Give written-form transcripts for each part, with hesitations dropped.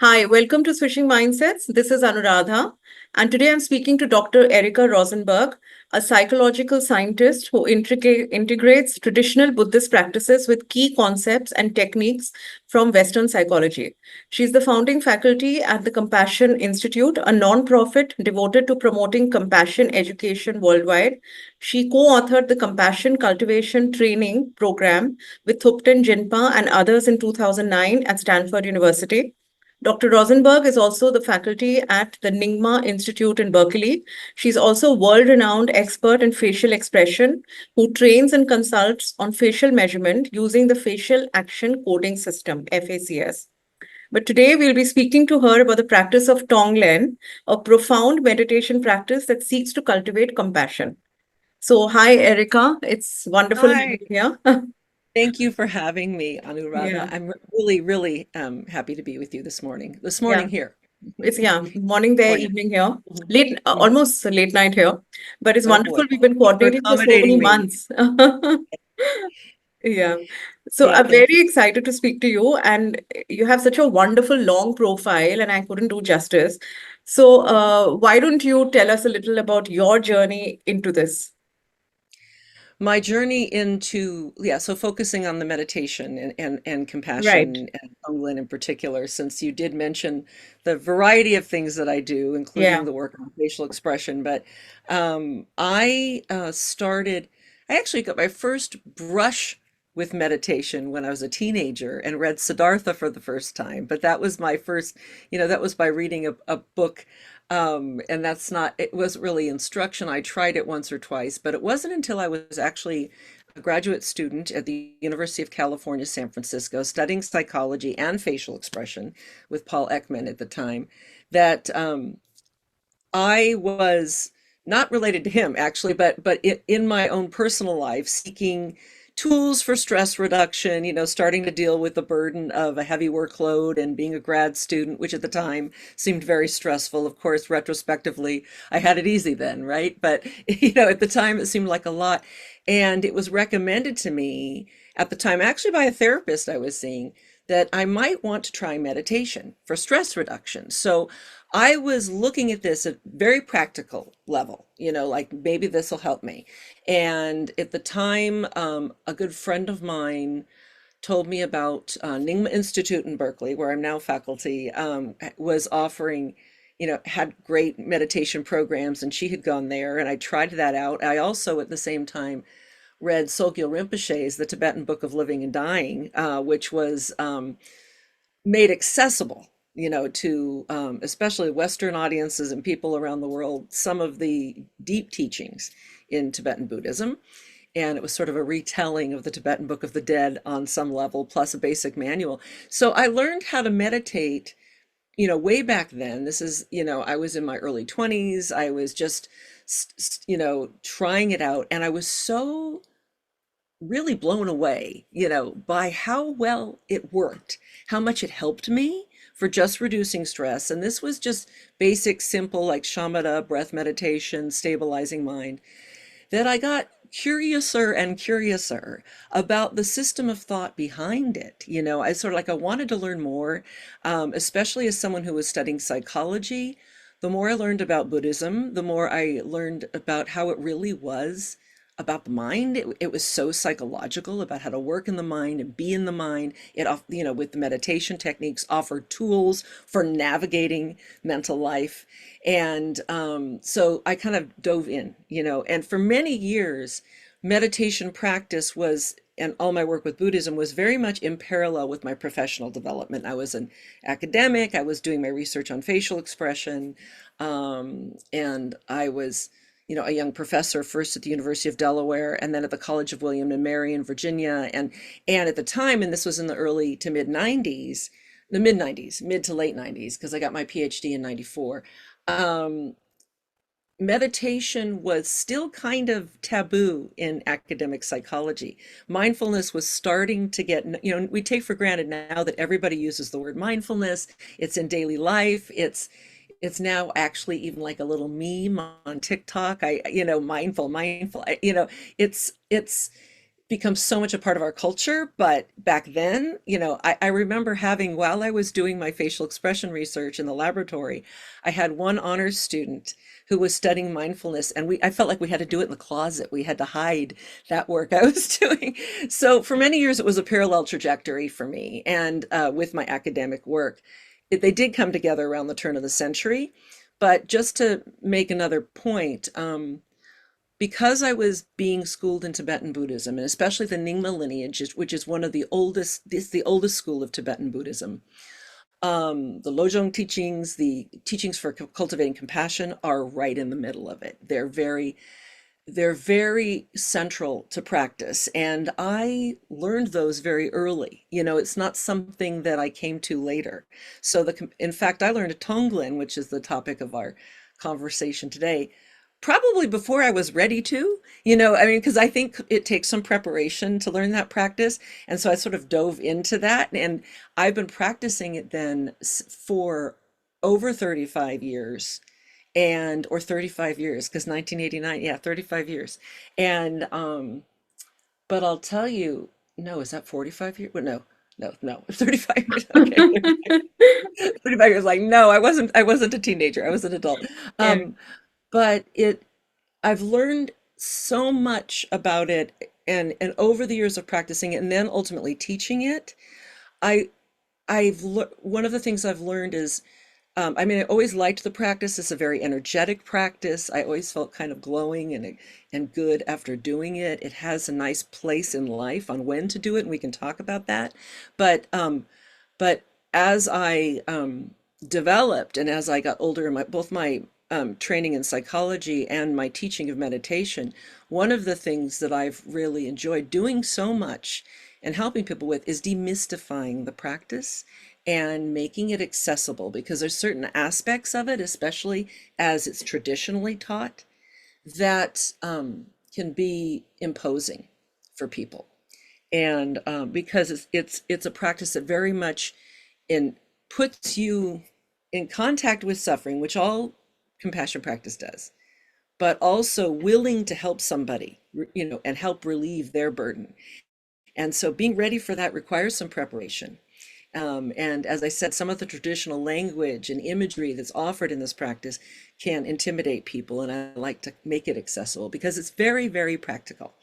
Hi, welcome to Switching Mindsets. This is Anuradha, and today I'm speaking to Dr. Erika Rosenberg, a psychological scientist who integrates traditional Buddhist practices with key concepts and techniques from Western psychology. She's the founding faculty at the Compassion Institute, a nonprofit devoted to promoting compassion education worldwide. She co-authored the Compassion Cultivation Training Program with Thupten Jinpa and others in 2009 at Stanford University. Dr. Rosenberg is also the faculty at the Nyingma Institute in Berkeley. She's also a world-renowned expert in facial expression who trains and consults on facial measurement using the Facial Action Coding System, FACS. But today we'll be speaking to her about the practice of Tonglen, a profound meditation practice that seeks to cultivate compassion. So, hi, Erica. It's wonderful Hi, having you here. thank you for having me, Yeah, Anuradha. I'm really happy to be with you this morning. This yeah. morning here. It's morning there, Morning. evening here, Mhm, late, mhm. almost late night here. But it's Oh boy. wonderful. We've been Thank you for coordinating for so many accommodating me. months. Yeah. So Yeah, I'm thank you. very excited to speak to you, and you have such a wonderful long profile, and I couldn't do justice. So why don't you tell us a little about your journey into this? My journey into, yeah, so focusing on the meditation and Right. compassion and Tonglen in particular, since you did mention the variety of things that I do, including Yeah. the work on facial expression. But I actually got my first brush with meditation when I was a teenager and read Siddhartha for the first time. But that was my first, that was by reading a book and that's not, it wasn't really instruction. I tried it once or twice, but it wasn't until I was actually a graduate student at the University of California, San Francisco, studying psychology and facial expression with Paul Ekman at the time, that I was not related to him actually, but in my own personal life, seeking tools for stress reduction, starting to deal with the burden of a heavy workload and being a grad student, which at the time seemed very stressful. Of course, retrospectively, I had it easy then, right? But at the time it seemed like a lot. And it was recommended to me at the time, actually by a therapist I was seeing, that I might want to try meditation for stress reduction. So I was looking at this at very practical level, like maybe this will help me. And at the time, a good friend of mine told me about Nyingma Institute in Berkeley, where I'm now faculty, was offering, had great meditation programs, and she had gone there, and I tried that out. I also, at the same time, read Sogyal Rinpoche's The Tibetan Book of Living and Dying, which was made accessible, to especially Western audiences and people around the world, some of the deep teachings in Tibetan Buddhism. And it was sort of a retelling of the Tibetan Book of the Dead on some level, plus a basic manual. So I learned how to meditate, way back then. This is, I was in my early 20s. I was just, trying it out. And I was so really blown away, by how well it worked, how much it helped me for just reducing stress. And this was just basic, simple, like shamatha, breath meditation, stabilizing mind, that I got curiouser and curiouser about the system of thought behind it. I sort of like, I wanted to learn more, especially as someone who was studying psychology. The more I learned about Buddhism, the more I learned about how it really was about the mind. It was so psychological about how to work in the mind and be in the mind. With the meditation techniques, offered tools for navigating mental life. And so I kind of dove in, and for many years, meditation practice was, and all my work with Buddhism was very much in parallel with my professional development. I was an academic, I was doing my research on facial expression, and I was, a young professor first at the University of Delaware and then at the College of William and Mary in Virginia. And at the time, and this was in the early to mid 90s, the mid 90s, mid to late 90s, because I got my PhD in 94. Um, Meditation was still kind of taboo in academic psychology. Mindfulness was starting to get, we take for granted now that everybody uses the word mindfulness. It's in daily life. It's now actually even like a little meme on TikTok. Mindful. It's become so much a part of our culture. But back then, I remember having, while I was doing my facial expression research in the laboratory, I had one honors student who was studying mindfulness, and I felt like we had to do it in the closet. We had to hide that work I was doing. So for many years, it was a parallel trajectory for me, and with my academic work. They did come together around the turn of the century. But just to make another point, because I was being schooled in Tibetan Buddhism, and especially the Nyingma lineage, which is one of the oldest, it's the oldest school of Tibetan Buddhism. The Lojong teachings, the teachings for cultivating compassion, are right in the middle of it. They're very central to practice, and I learned those very early. It's not something that I came to later. So in fact, I learned a Tonglen, which is the topic of our conversation today, probably before I was ready to, I mean, because I think it takes some preparation to learn that practice. And so I sort of dove into that, and I've been practicing it then for over 35 years, and or 35 years, because 1989, yeah, 35 years. And but I'll tell you, no, is that 45 years? Well, no, 35 years. Okay. 35 years, like, no, I wasn't a teenager. I was an adult. Yeah. But I've learned so much about it, and over the years of practicing it and then ultimately teaching it, I one of the things I've learned is, I mean, I always liked the practice. It's a very energetic practice. I always felt kind of glowing and good after doing it. It has a nice place in life on when to do it, and we can talk about that. But as I developed, and as I got older, both my training in psychology and my teaching of meditation, one of the things that I've really enjoyed doing so much and helping people with is demystifying the practice and making it accessible, because there's certain aspects of it, especially as it's traditionally taught, that can be imposing for people. And because it's a practice that very much in puts you in contact with suffering, which all compassion practice does, but also willing to help somebody, and help relieve their burden. And so being ready for that requires some preparation. And as I said, some of the traditional language and imagery that's offered in this practice can intimidate people, and I like to make it accessible because it's very, very practical.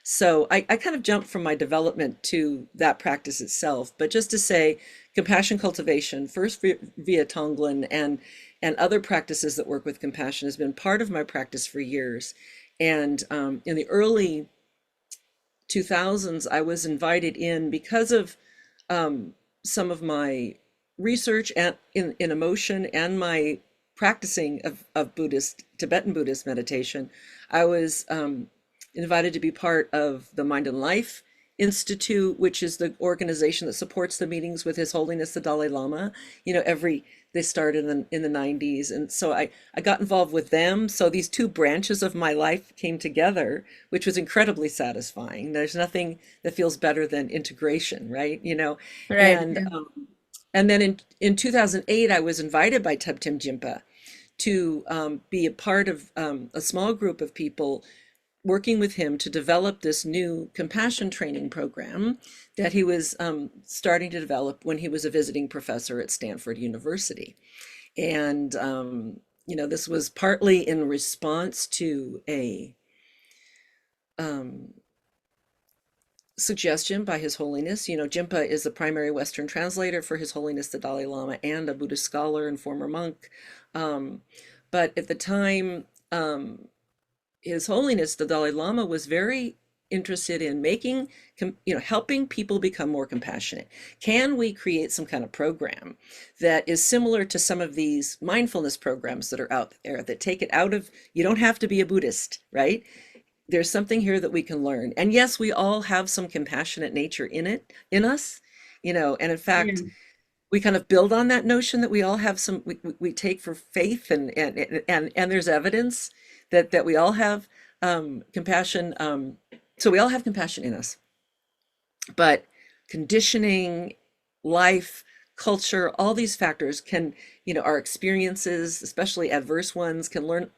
So I kind of jumped from my development to that practice itself, but just to say, compassion cultivation, first via Tonglen and other practices that work with compassion, has been part of my practice for years. And in the early 2000s, I was invited in because of some of my research and in emotion and my practicing of Tibetan Buddhist meditation. I was invited to be part of the Mind and Life Institute, which is the organization that supports the meetings with His Holiness the Dalai Lama. They started in the 90s, and so I got involved with them. So these two branches of my life came together, which was incredibly satisfying. There's nothing that feels better than integration, right? Right. And and then in 2008, I was invited by Thubten Jinpa to be a part of a small group of people working with him to develop this new compassion training program that he was starting to develop when he was a visiting professor at Stanford University. And, this was partly in response to a suggestion by His Holiness. Jinpa is the primary Western translator for His Holiness the Dalai Lama and a Buddhist scholar and former monk. But at the time, His Holiness the Dalai Lama was very interested in helping people become more compassionate. Can we create some kind of program that is similar to some of these mindfulness programs that are out there that take it out of, you don't have to be a Buddhist, right? There's something here that we can learn. And yes, we all have some compassionate nature in us, and in fact, Yeah. we kind of build on that notion that we all have some, we take for faith, and there's evidence that we all have compassion. So we all have compassion in us, but conditioning, life, culture, all these factors can, our experiences, especially adverse ones, can learn,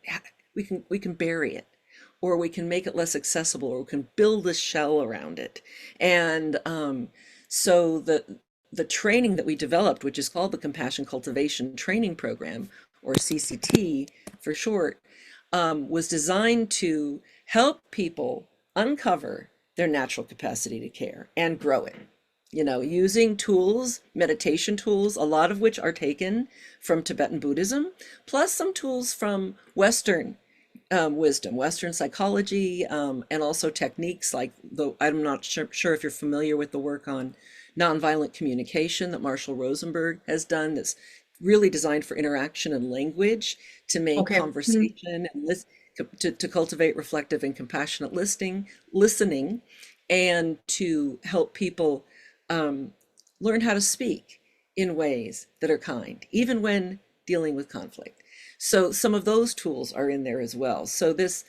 we can bury it. or we can make it less accessible, or we can build a shell around it. And so the training that we developed, which is called the Compassion Cultivation Training Program, or CCT for short, was designed to help people uncover their natural capacity to care and grow it. You know, using tools, meditation tools, a lot of which are taken from Tibetan Buddhism, plus some tools from Western wisdom, Western psychology, and also techniques like I'm not sure if you're familiar with the work on nonviolent communication that Marshall Rosenberg has done, that's really designed for interaction and language to make Okay. Hmm. conversation and to cultivate reflective and compassionate listening, and to help people learn how to speak in ways that are kind, even when dealing with conflict. So some of those tools are in there as well. So this,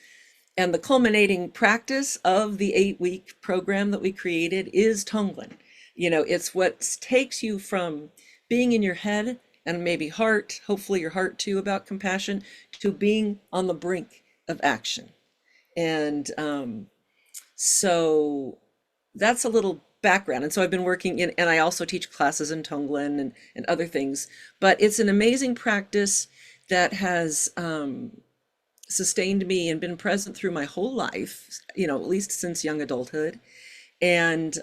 and the culminating practice of the 8-week program that we created is Tonglen. You know, it's what takes you from being in your head and maybe heart, hopefully your heart too, about compassion, to being on the brink of action. And so that's a little background. And so I've been working in, and I also teach classes in Tonglen and other things, but it's an amazing practice that has sustained me and been present through my whole life, you know, at least since young adulthood. And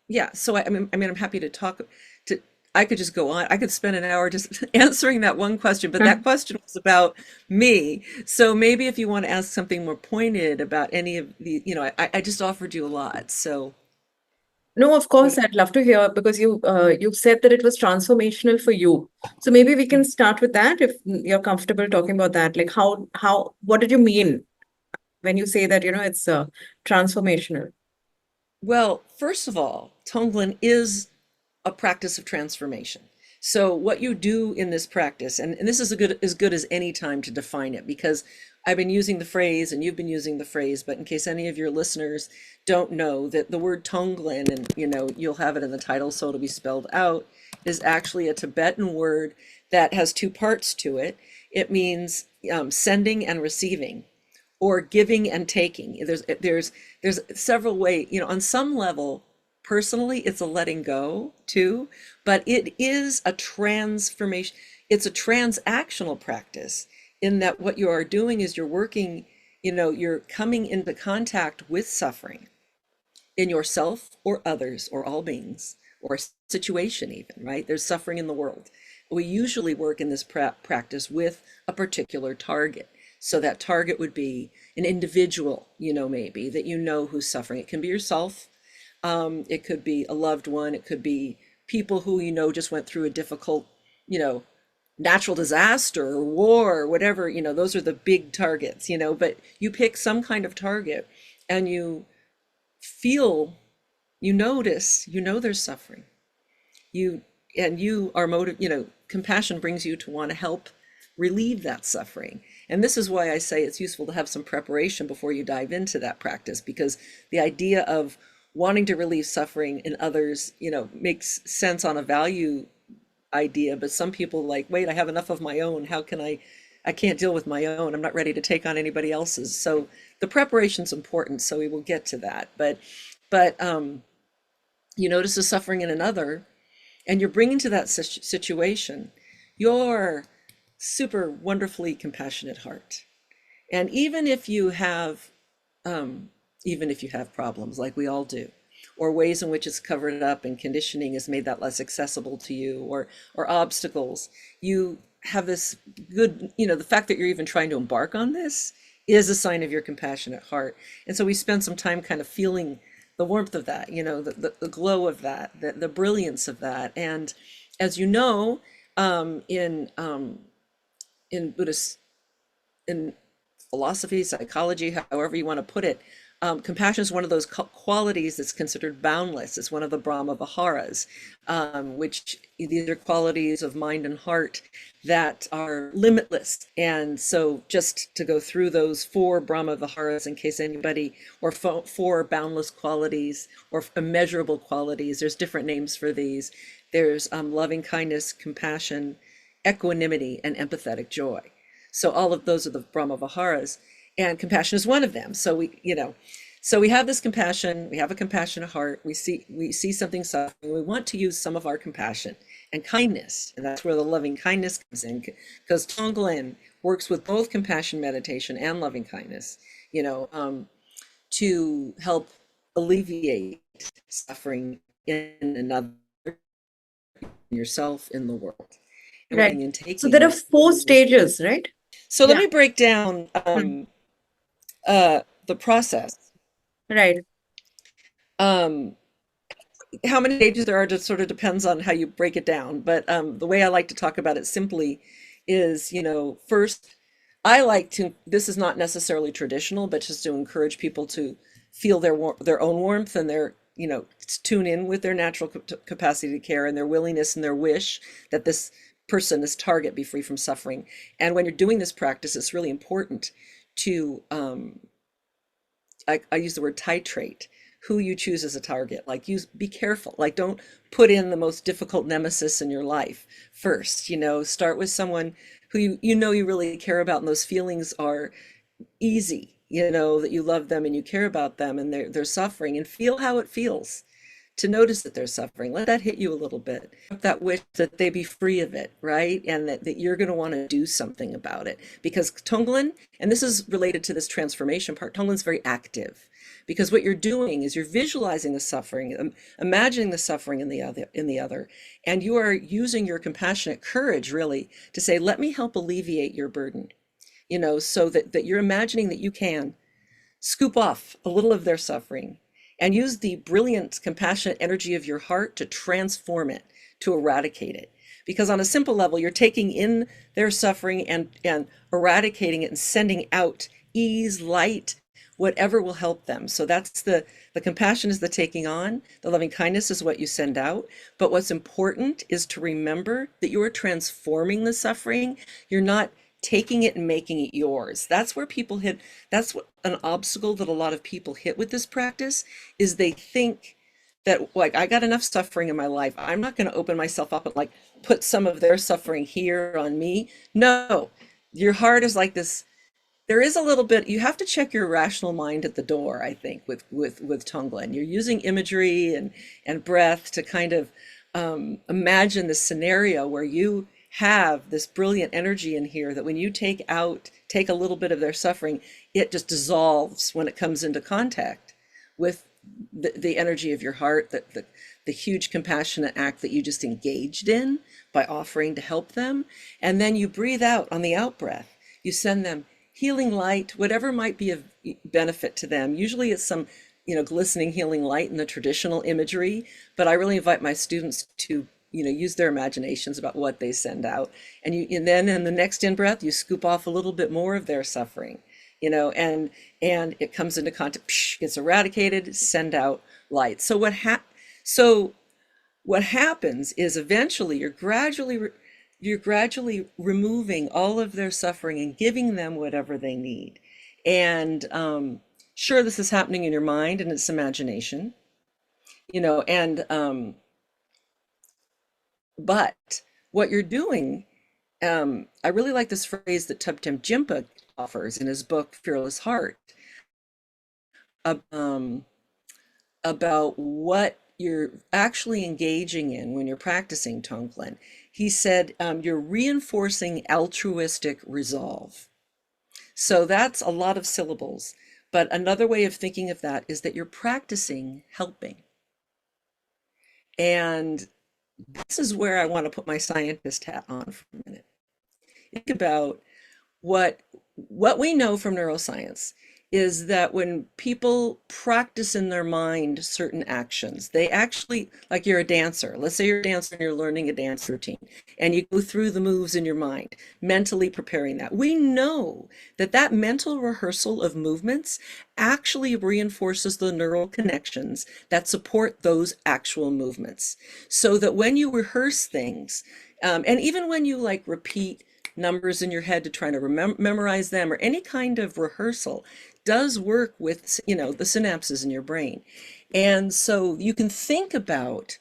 yeah, so I'm happy to talk to, I could just go on. I could spend an hour just answering that one question, but that question was about me. So maybe if you want to ask something more pointed about any of the, you know, I just offered you a lot. So No, of course, what? I'd love to hear because you said that it was transformational for you. So maybe we can start with that if you're comfortable talking about that. Like how what did you mean when you say that, it's transformational? Well, first of all, Tonglen is a practice of transformation. So what you do in this practice, and this is as good as any time to define it, because I've been using the phrase and you've been using the phrase, but in case any of your listeners don't know, that the word Tonglen, and you know, you'll have it in the title, so it'll be spelled out, is actually a Tibetan word that has two parts to it. It means sending and receiving, or giving and taking. There's several ways, you know, on some level, personally, it's a letting go too, but it is a transformation. It's a transactional practice in that what you are doing is you're working, you know, you're coming into contact with suffering in yourself or others or all beings or a situation even, right? There's suffering in the world. We usually work in this practice with a particular target. So that target would be an individual, you know, maybe that you know who's suffering. It can be yourself. It could be a loved one. It could be people who, you know, just went through a difficult, you know, natural disaster or war or whatever, you know, those are the big targets, you know, but you pick some kind of target and you feel, you notice, you know, there's suffering. You, and you are you know, compassion brings you to want to help relieve that suffering. And this is why I say it's useful to have some preparation before you dive into that practice, because the idea of wanting to relieve suffering in others, you know, makes sense on a value idea, but some people like, wait, I have enough of my own. How can I can't deal with my own. I'm not ready to take on anybody else's. So the preparation's important, so we will get to that. But you notice the suffering in another, and you're bringing to that situation your super wonderfully compassionate heart. And even if you have problems, like we all do, or ways in which it's covered up and conditioning has made that less accessible to you, or obstacles, you have this good, you know, the fact that you're even trying to embark on this is a sign of your compassionate heart. And so we spend some time kind of feeling the warmth of that, you know, the glow of that, the brilliance of that. And as you know, um, in um, in Buddhist, in philosophy, psychology, however you want to put it, compassion is one of those qualities that's considered boundless. It's one of the Brahma Viharas, which these are qualities of mind and heart that are limitless. And so, just to go through those four Brahma Viharas, in case anybody, or four boundless qualities or immeasurable qualities, there's different names for these. There's loving kindness, compassion, equanimity, and empathetic joy. So all of those are the Brahma Viharas, and compassion is one of them. So we have this compassion, we have a compassionate heart, we see something suffering, we want to use some of our compassion and kindness, and that's where the loving kindness comes in, because Tonglen works with both compassion meditation and loving kindness, you know, to help alleviate suffering in another, yourself, in the world. And Right. and So there taking are this, four stages, right? so let Yeah. me break down Hmm. the process. Right. Um, how many stages there are just sort of depends on how you break it down. But the way I like to talk about it simply is, first, I like to, this is not necessarily traditional, but just to encourage people to feel their own warmth and their, tune in with their natural capacity to care and their willingness and their wish that this person, this target, be free from suffering. And when you're doing this practice, it's really important to, I use the word titrate, who you choose as a target. Like, be careful. Like, don't put in the most difficult nemesis in your life first. Start with someone who you really care about, and those feelings are easy. That you love them and you care about them, and they're suffering, and feel how it feels to notice that they're suffering. Let that hit you a little bit. That wish that they be free of it, right? And that you're going to want to do something about it. Because Tonglen, and this is related to this transformation part, Tonglen's very active. Because what you're doing is you're visualizing the suffering, imagining the suffering in the other, and you are using your compassionate courage really to say, let me help alleviate your burden. So that you're imagining that you can scoop off a little of their suffering and use the brilliant, compassionate energy of your heart to transform it, to eradicate it. Because on a simple level, you're taking in their suffering and eradicating it and sending out ease, light, whatever will help them. So that's the compassion is the taking on, the loving kindness is what you send out. But what's important is to remember that you are transforming the suffering. You're not taking it and making it yours. That's where people hit, that's what an obstacle that a lot of people hit with this practice is they think that, like, I got enough suffering in my life. I'm not going to open myself up and like put some of their suffering here on me. No, your heart is like this. There is a little bit, you have to check your rational mind at the door, I think, with Tonglen. You're using imagery and breath to kind of imagine this scenario where you have this brilliant energy in here that when you take a little bit of their suffering, it just dissolves when it comes into contact with the energy of your heart, the huge compassionate act that you just engaged in by offering to help them. And then you breathe out on the out breath. You send them healing light, whatever might be of benefit to them. Usually it's some, glistening healing light in the traditional imagery, but I really invite my students to, use their imaginations about what they send out. And then in the next in-breath, you scoop off a little bit more of their suffering, and it comes into contact, gets eradicated, send out light. So what happens is eventually you're gradually removing all of their suffering and giving them whatever they need. And sure, this is happening in your mind and it's imagination, and but what you're doing, I really like this phrase that Thubten Jinpa offers in his book Fearless Heart, um, about what you're actually engaging in when you're practicing Tonglen. He said, you're reinforcing altruistic resolve. So that's a lot of syllables. But another way of thinking of that is that you're practicing helping. And this is where I want to put my scientist hat on for a minute. Think about what we know from neuroscience is that when people practice in their mind certain actions, they actually, like, you're a dancer. Let's say you're a dancer and you're learning a dance routine and you go through the moves in your mind, mentally preparing that. We know that that mental rehearsal of movements actually reinforces the neural connections that support those actual movements. So that when you rehearse things, and even when you like repeat numbers in your head to try to memorize them, or any kind of rehearsal does work with, the synapses in your brain. And so you can think about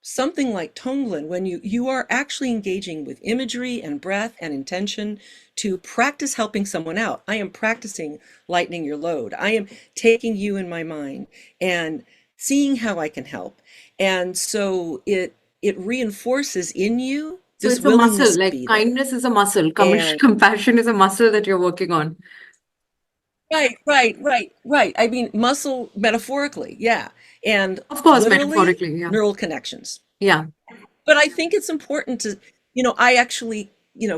something like Tonglen, when you are actually engaging with imagery and breath and intention to practice helping someone out. I am practicing lightening your load. I am taking you in my mind and seeing how I can help. And so it reinforces in you So this it's a muscle, willingness to like be there. kindness is a muscle, And compassion is a muscle that you're working on. right. I mean, muscle metaphorically, yeah. And Of course, literally metaphorically, yeah. neural connections. Yeah. But I think it's important to, I actually,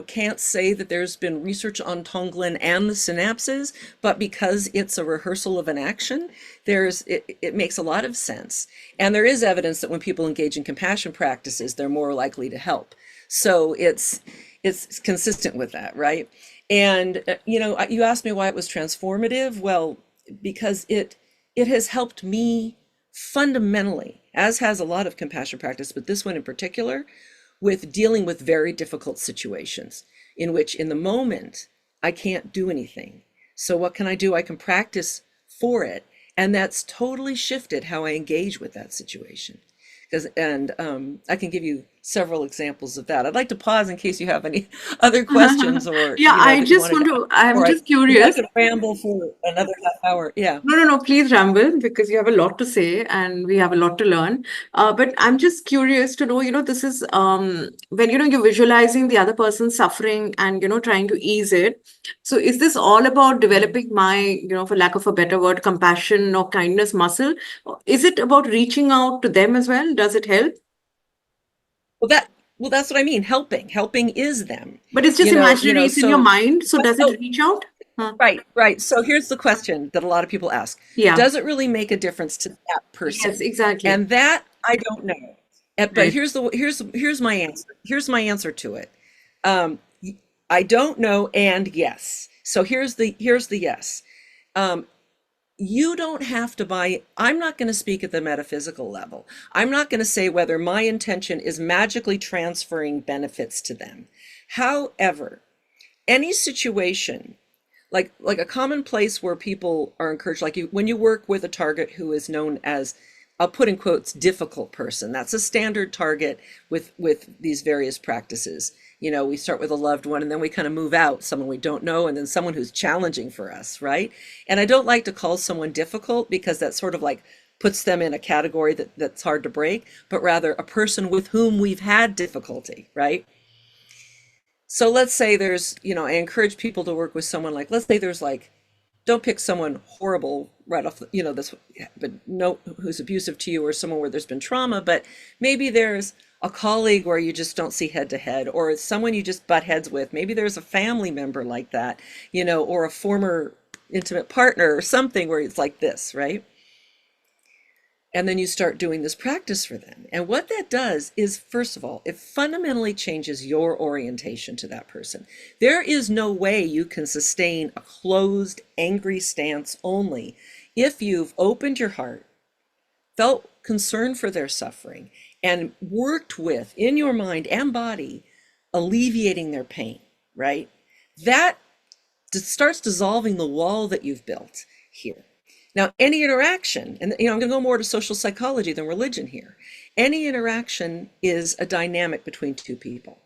can't say that there's been research on Tonglen and the synapses, but because it's a rehearsal of an action, it makes a lot of sense. And there is evidence that when people engage in compassion practices, they're more likely to help. So it's consistent with that, right? And you asked me why it was transformative. Well, because it has helped me fundamentally, as has a lot of compassion practice, but this one in particular, with dealing with very difficult situations in which in the moment I can't do anything. So what can I do? I can practice for it. And that's totally shifted how I engage with that situation. And I can give you several examples of that. I'd like to pause in case you have any other questions or, Yeah, I that you just wanted want to, to, I'm or just I curious. could ramble for another half hour. Yeah. No, please ramble because you have a lot to say and we have a lot to learn. But I'm just curious to know, this is when, you're visualizing the other person's suffering and, trying to ease it. So is this all about developing my, for lack of a better word, compassion or kindness muscle? Or is it about reaching out to them as well? Does it help? Well, that's what I mean. Helping is them. But it's just imaginary, it's in your So mind. So does it oh, reach out? Huh. right. So here's the question that a lot of people ask. Yeah. Does it really make a difference to that Yes, person? exactly. And that I don't know. But Right. here's my answer. Here's my answer to it. Um, I don't know, and yes. So here's the yes. Um, you don't have to buy. I'm not going to speak at the metaphysical level. I'm not going to say whether my intention is magically transferring benefits to them. However, any situation, like a common place where people are encouraged, like when you work with a target who is known as, I'll put in quotes, difficult person. That's a standard target with these various practices. We start with a loved one and then we kind of move out, someone we don't know, and then someone who's challenging for us, right? And I don't like to call someone difficult because that sort of like puts them in a category that's hard to break, but rather a person with whom we've had difficulty, right? So let's say I encourage people to work with someone, like, let's say there's like, don't pick someone horrible right off, this, but no, who's abusive to you, or someone where there's been trauma, but maybe there's a colleague where you just don't see head to head, or someone you just butt heads with. Maybe there's a family member like that, or a former intimate partner or something where it's like this, right? And then you start doing this practice for them. And what that does is, first of all, it fundamentally changes your orientation to that person. There is no way you can sustain a closed, angry stance only if you've opened your heart, felt concern for their suffering, and worked with, in your mind and body, alleviating their pain, right? That starts dissolving the wall that you've built here. Now, any interaction, and I'm going to go more to social psychology than religion here. Any interaction is a dynamic between two people.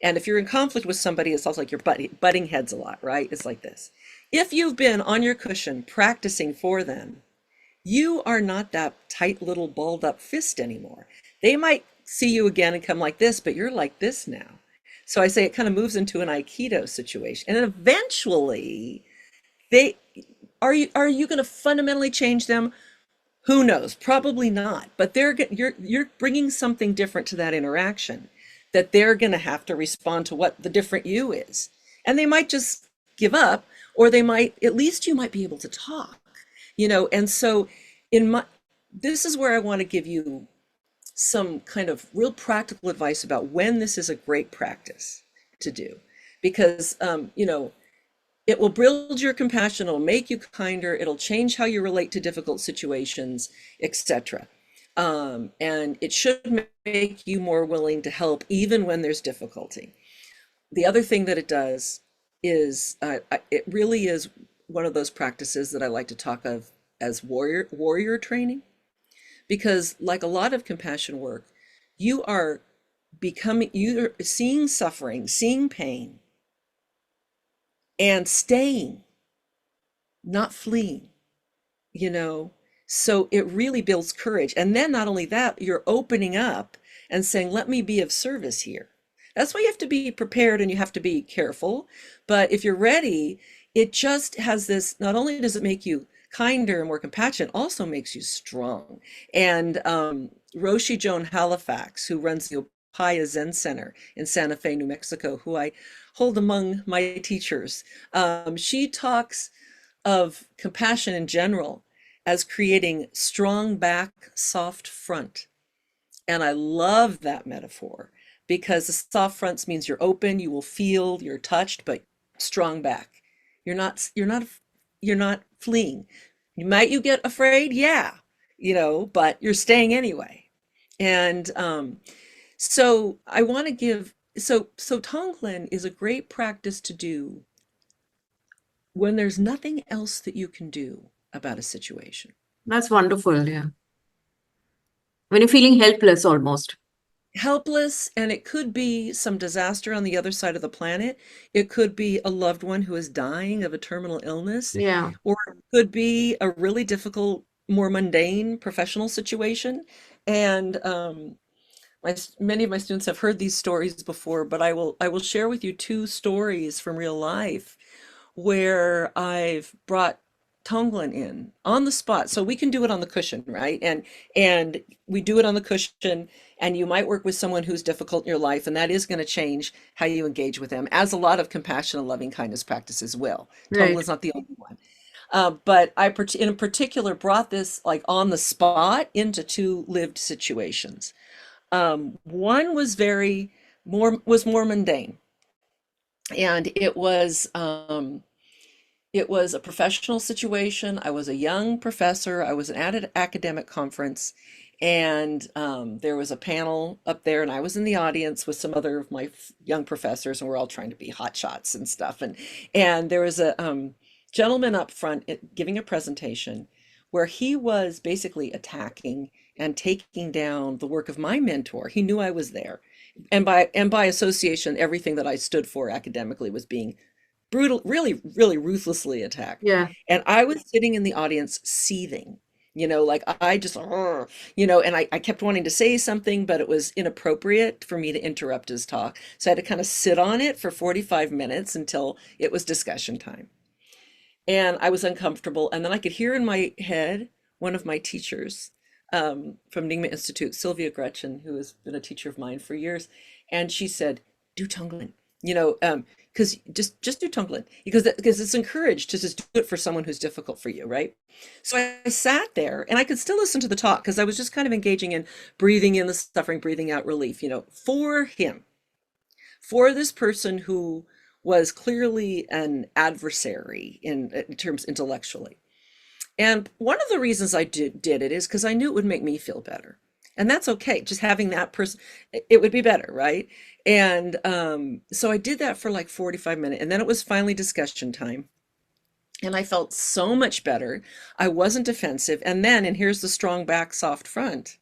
And if you're in conflict with somebody, it's also like you're butting heads a lot, right? It's like this. If you've been on your cushion practicing for them, you are not that tight little balled up fist anymore. They might see you again and come like this, but you're like this now. So I say it kind of moves into an Aikido situation. And eventually, they are you going to fundamentally change them? Who knows? Probably not. But you're bringing something different to that interaction that they're going to have to respond to what the different you is. And they might just give up, or they might, at least you might be able to talk, and so in my this is where I want to give you some kind of real practical advice about when this is a great practice to do, because it will build your compassion, it'll make you kinder, it'll change how you relate to difficult situations, etc. And it should make you more willing to help even when there's difficulty. The other thing that it does is it really is one of those practices that I like to talk of as warrior training, because like a lot of compassion work, you are you're seeing suffering, seeing pain, and staying, not fleeing, you know? So it really builds courage. And then not only that, you're opening up and saying, let me be of service here. That's why you have to be prepared and you have to be careful. But if you're ready, it just has this, not only does it make you kinder and more compassionate, it also makes you strong. And Roshi Joan Halifax, who runs the Upaya Zen Center in Santa Fe, New Mexico, who I hold among my teachers, she talks of compassion in general as creating strong back, soft front. And I love that metaphor because the soft fronts means you're open, you will feel, you're touched, but strong back. You're not fleeing. You get afraid? Yeah, but you're staying anyway. And so I want to give so Tonglen is a great practice to do when there's nothing else that you can do about a situation. That's wonderful. Yeah. When you're feeling helpless almost. Helpless, and it could be some disaster on the other side of the planet. It could be a loved one who is dying of a terminal illness, Yeah. or it could be a really difficult, more mundane professional situation. And many of my students have heard these stories before, but I will share with you two stories from real life where I've brought Tonglen in on the spot. So we can do it on the cushion, right? And we do it on the cushion, and you might work with someone who's difficult in your life, and that is going to change how you engage with them, as a lot of compassion and loving kindness practices will. Right. Tonglen's not the only one. But in particular, brought this like on the spot into two lived situations. One was more mundane, and it was a professional situation. I was a young professor. I was at an academic conference, and there was a panel up there, and I was in the audience with some other of my young professors, and we're all trying to be hot shots and stuff. And there was a gentleman up front giving a presentation where he was basically attacking and taking down the work of my mentor. He knew I was there, and by association, everything that I stood for academically was being really, really ruthlessly attacked. Yeah. And I was sitting in the audience seething, like I just, and I kept wanting to say something, but it was inappropriate for me to interrupt his talk. So I had to kind of sit on it for 45 minutes until it was discussion time. And I was uncomfortable. And then I could hear in my head one of my teachers from Nyingma Institute, Sylvia Gretchen, who has been a teacher of mine for years. And she said, do Tonglen, because just do Tonglen because it's encouraged to just do it for someone who's difficult for you, right? So I sat there and I could still listen to the talk because I was just kind of engaging in breathing in the suffering, breathing out relief, for him, for this person who was clearly an adversary in terms intellectually. And one of the reasons I did it is because I knew it would make me feel better. And that's okay. Just having that person, it would be better, right? And so I did that for like 45 minutes. And then it was finally discussion time. And I felt so much better. I wasn't defensive. And here's the strong back, soft front.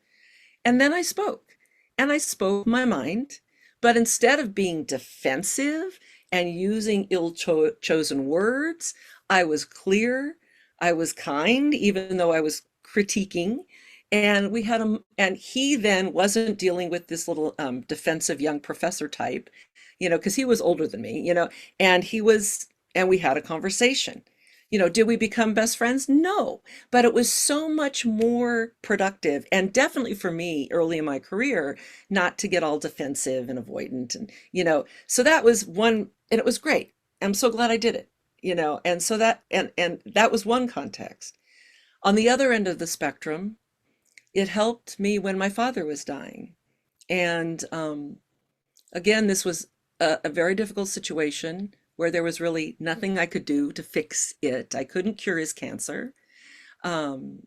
And then I spoke. And I spoke my mind. But instead of being defensive and using ill-chosen words, I was clear. I was kind, even though I was critiquing. And and he then wasn't dealing with this little defensive young professor type, because he was older than me, and and we had a conversation. Did we become best friends? No, but it was so much more productive, and definitely for me early in my career, not to get all defensive and avoidant, and so that was one, and it was great. I'm so glad I did it, and so and that was one context. On the other end of the spectrum, it helped me when my father was dying. And again, this was a very difficult situation where there was really nothing I could do to fix it. I couldn't cure his cancer.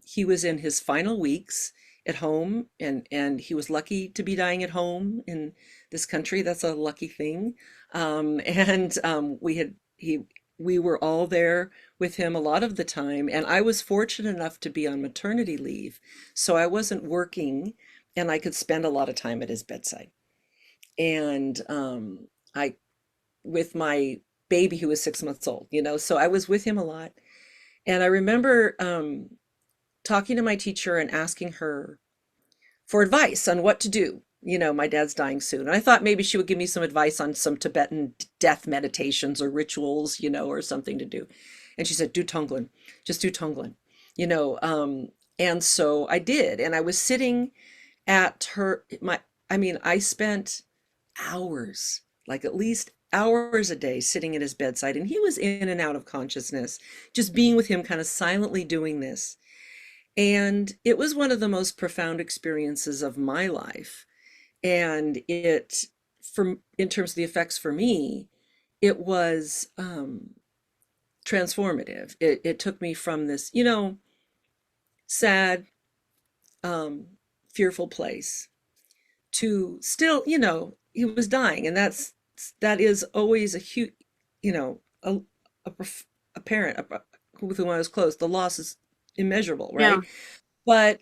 He was in his final weeks at home, and he was lucky to be dying at home in this country. That's a lucky thing. And we were all there with him a lot of the time, and I was fortunate enough to be on maternity leave, so I wasn't working, and I could spend a lot of time at his bedside. And I, with my baby who was 6 months old, so I was with him a lot. And I remember talking to my teacher and asking her for advice on what to do. My dad's dying soon. And I thought maybe she would give me some advice on some Tibetan death meditations or rituals, or something to do. And she said, do Tonglen, just do Tonglen, you know. And so I did. And I was sitting at I spent hours, like at least hours a day sitting at his bedside. And he was in and out of consciousness, just being with him, kind of silently doing this. And it was one of the most profound experiences of my life. And in terms of the effects for me, it was transformative. It took me from this, sad, fearful place to still, he was dying. And that is always a huge, a, a parent with whom I was close. The loss is immeasurable, Yeah. right? But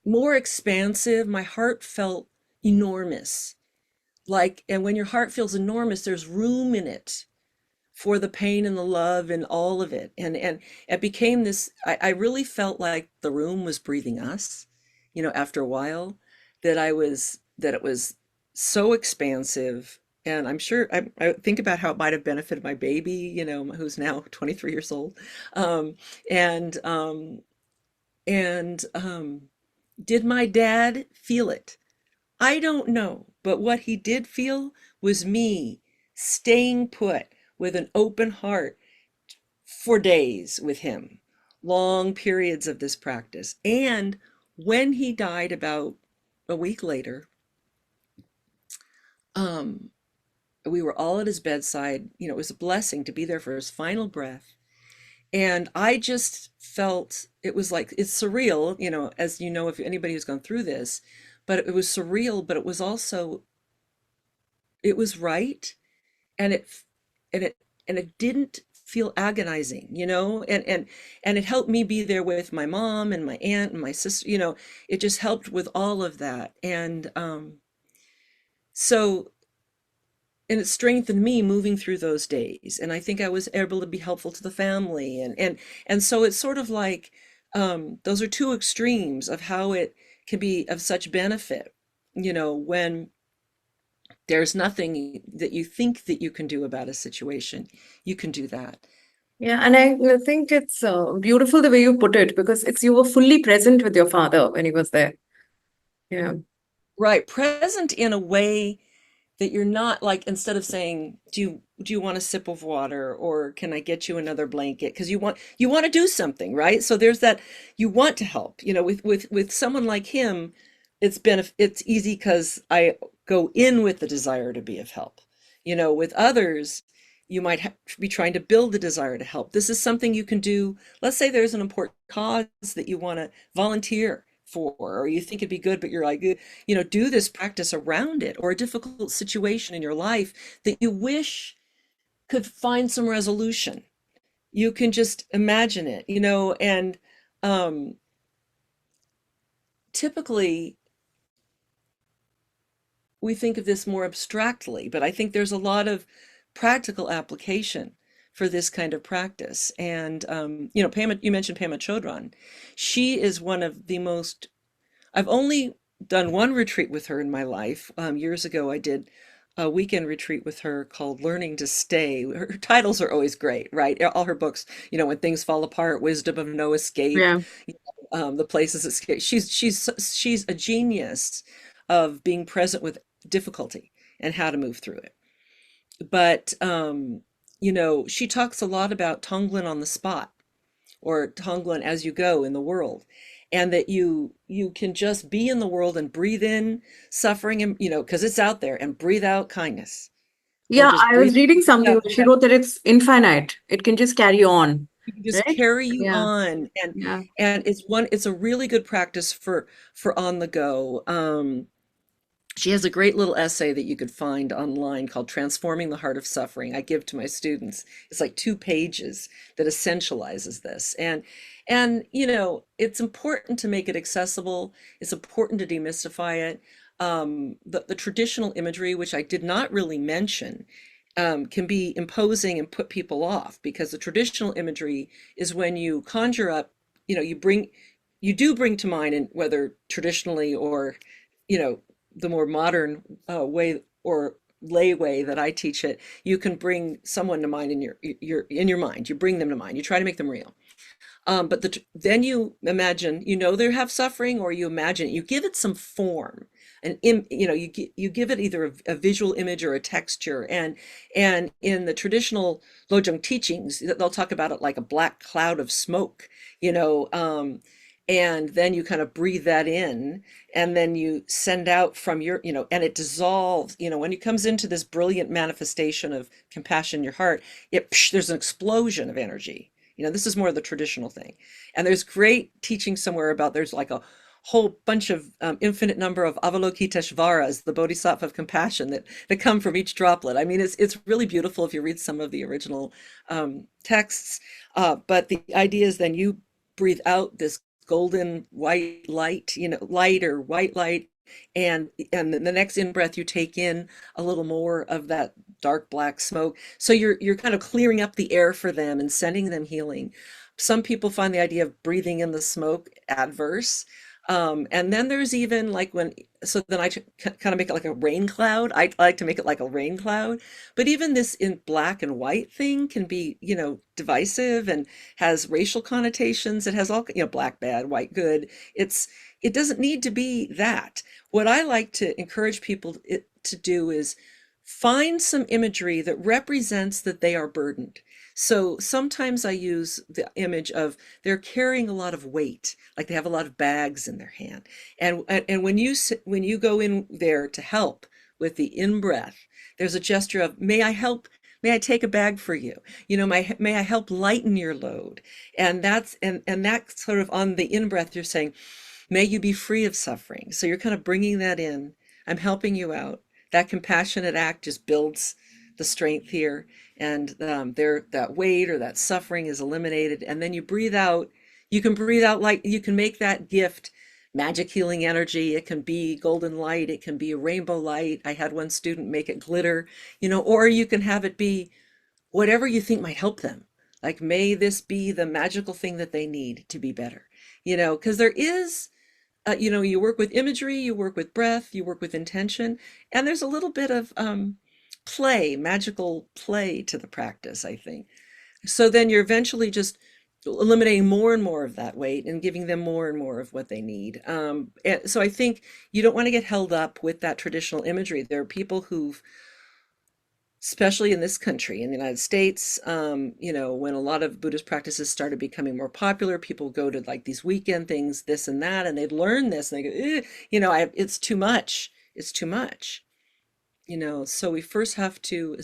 more expansive. My heart felt enormous. And when your heart feels enormous, there's room in it for the pain and the love and all of it. And it became this, I really felt like the room was breathing us, after a while, that it was so expansive. And I'm sure I think about how it might have benefited my baby, who's now 23 years old. And did my dad feel it? I don't know, but what he did feel was me staying put with an open heart for days with him, long periods of this practice. And when he died about a week later, um, we were all at his bedside. It was a blessing to be there for his final breath. And I just felt it was like, it's surreal, as you know, if anybody who's gone through this, but it was surreal, but it was also, it was right. And and it, and it didn't feel agonizing, and it helped me be there with my mom and my aunt and my sister, it just helped with all of that. And so, and it strengthened me moving through those days. And I think I was able to be helpful to the family. And so it's sort of like, those are two extremes of how it can be of such benefit, when there's nothing that you think that you can do about a situation, you can do that. Yeah, and I think it's beautiful the way you put it, because it's you were fully present with your father when he was there. Yeah. Right, present in a way that you're not like, instead of saying, do you want a sip of water, or can I get you another blanket, because you want to do something, right? So there's that, you want to help, with someone like him. It's easy because I go in with the desire to be of help. With others, you might be trying to build the desire to help. This is something you can do. Let's say there's an important cause that you want to volunteer for, or you think it'd be good, but you're like, do this practice around it, or a difficult situation in your life that you wish could find some resolution. You can just imagine it, and typically we think of this more abstractly, but I think there's a lot of practical application for this kind of practice. And Pema, you mentioned Pema Chodron. She is one of the most, I've only done one retreat with her in my life. Years ago, I did a weekend retreat with her called Learning to Stay. Her titles are always great, right? All her books, When Things Fall Apart, Wisdom of No Escape, Yeah. The Places Escape. She's a genius of being present with difficulty and how to move through it. But she talks a lot about Tonglen on the spot, or Tonglen as you go in the world, and that you can just be in the world and breathe in suffering, and because it's out there, and breathe out kindness, or Yeah, just I was breathe reading something out where she wrote that it's infinite. It can just carry on, just right? carry you Yeah. on. Yeah. And it's a really good practice for on the go. She has a great little essay that you could find online called Transforming the Heart of Suffering. I give to my students. It's like 2 pages that essentializes this. And it's important to make it accessible. It's important to demystify it. The traditional imagery, which I did not really mention, can be imposing and put people off, because the traditional imagery is when you conjure up, you do bring to mind, and whether traditionally or, you know, the more modern way or lay way that I teach it, you can bring someone to mind in your mind. You bring them to mind. You try to make them real. But then you imagine, they have suffering, or you imagine it. You give it some form, and you give it either a visual image or a texture. And in the traditional Lojong teachings, they'll talk about it like a black cloud of smoke, and then you kind of breathe that in, and then you send out from and it dissolves. When it comes into this brilliant manifestation of compassion in your heart, there's an explosion of energy. This is more the traditional thing. And there's great teaching somewhere about there's like a whole bunch of infinite number of Avalokiteshvaras, the bodhisattva of compassion that come from each droplet. I mean, it's really beautiful if you read some of the original texts. But the idea is then you breathe out this golden white light, light or white light, and then the next in breath you take in a little more of that dark black smoke. So you're kind of clearing up the air for them and sending them healing. Some people find the idea of breathing in the smoke adverse. And then there's even like so then I kind of make it like a rain cloud. I like to make it like a rain cloud. But even this in black and white thing can be, divisive and has racial connotations. It has all, black bad, white good. It doesn't need to be that. What I like to encourage people to do is find some imagery that represents that they are burdened. So sometimes I use the image of they're carrying a lot of weight, like they have a lot of bags in their hand. And when you go in there to help with the in-breath, there's a gesture of, may I help? May I take a bag for you? May I help lighten your load? And that's sort of on the in-breath, you're saying, may you be free of suffering. So you're kind of bringing that in. I'm helping you out. That compassionate act just builds the strength here, and that weight or that suffering is eliminated. And then you breathe out. You can breathe out like you can make that gift magic healing energy. It can be golden light. It can be a rainbow light. I had one student make it glitter, or you can have it be whatever you think might help them. Like, may this be the magical thing that they need to be better, because there is you work with imagery, you work with breath, you work with intention, and there's a little bit of magical play to the practice, I think. So then you're eventually just eliminating more and more of that weight and giving them more and more of what they need. So I think you don't want to get held up with that traditional imagery. There are people who've, especially in this country, in the United States, when a lot of Buddhist practices started becoming more popular, people go to like these weekend things, this and that, and they'd learn this, and they go, it's too much. It's too much. So we first have to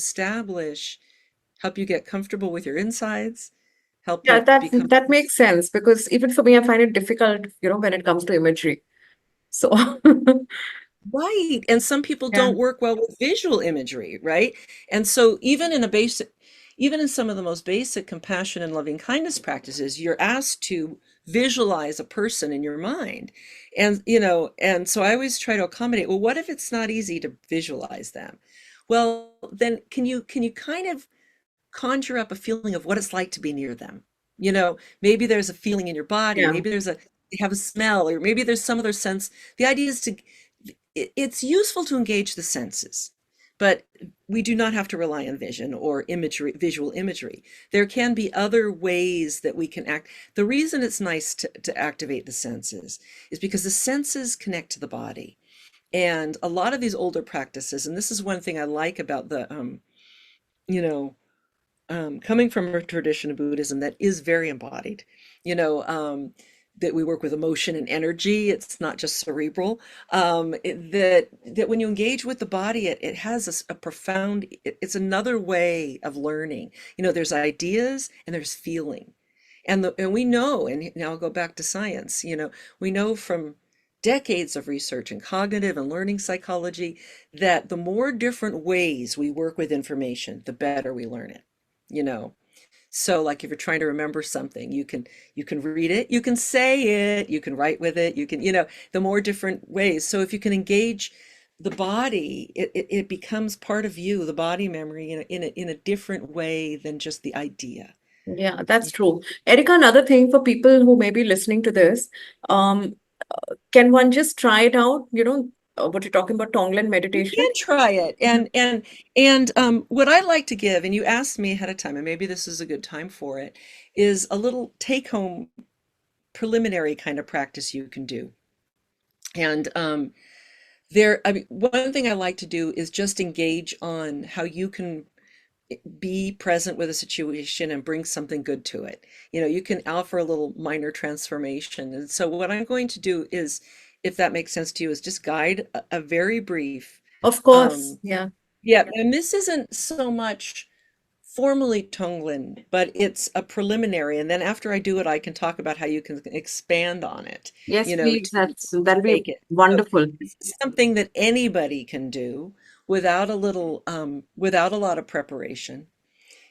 help you get comfortable with your insides, help Yeah, you that become that makes sense because even for me, I find it difficult, when it comes to imagery. So right. And some people yeah. don't work well with visual imagery, right? And so even in some of the most basic compassion and loving kindness practices, you're asked to visualize a person in your mind. And so I always try to accommodate, well, what if it's not easy to visualize them? Well, then can you kind of conjure up a feeling of what it's like to be near them? Maybe there's a feeling in your body, Yeah. maybe you have a smell, or maybe there's some other sense. The idea is it's useful to engage the senses, but we do not have to rely on vision or visual imagery. There can be other ways that we can act. The reason it's nice to activate the senses is because the senses connect to the body. And a lot of these older practices, and this is one thing I like about you know, coming from a tradition of Buddhism that is very embodied, you know, that we work with emotion and energy. It's not just cerebral. That when you engage with the body, it has a profound. It's another way of learning. There's ideas and there's feeling, and we know. And now I'll go back to science. We know from decades of research in cognitive and learning psychology that the more different ways we work with information, the better we learn it, you know. So like if you're trying to remember something, you can read it, you can say it, you can write with it, you can, the more different ways. So if you can engage the body, it becomes part of you, the body memory in a different way than just the idea. Yeah, that's true. Erika, another thing for people who may be listening to this, um, can one just try it out? What you're talking about, Tonglen You meditation? can try it. Mhm. And what I like to give, and you asked me ahead of time, and maybe this is a good time for it, is a little take-home preliminary kind of practice you can do. And I mean, one thing I like to do is just engage on how you can be present with a situation and bring something good to it. You can offer a little minor transformation. And so what I'm going to do is, if that makes sense to you, is just guide a very brief, Of course. um, Yeah. yeah, and this isn't so much formally Tonglen, but it's a preliminary. And then after I do it, I can talk about how you can expand on it, Yes, please. That'll be take it. So wonderful. this is something that anybody can do without a lot of preparation.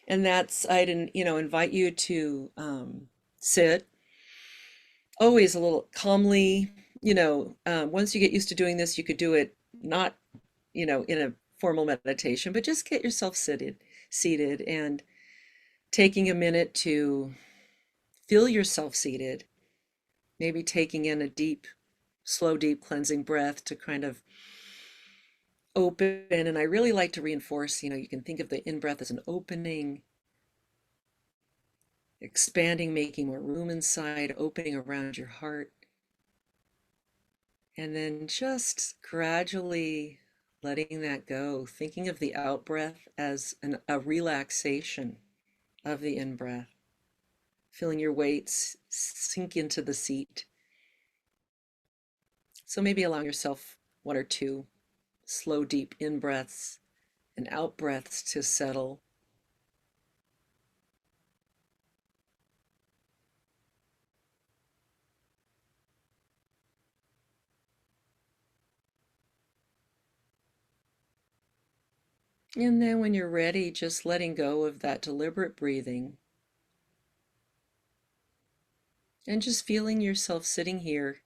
And that's, I'd, invite you to sit always a little calmly. Once you get used to doing this, you could do it not, in a formal meditation, but just get yourself seated and taking a minute to feel yourself seated, maybe taking in a deep, slow, deep cleansing breath to kind of open. And I really like to reinforce, you can think of the in-breath as an opening, expanding, making more room inside, opening around your heart. And then just gradually letting that go, thinking of the out breath as a relaxation of the in breath, feeling your weights sink into the seat. So maybe allowing yourself one or two slow, deep in breaths and out breaths to settle. And then when you're ready, just letting go of that deliberate breathing and just feeling yourself sitting here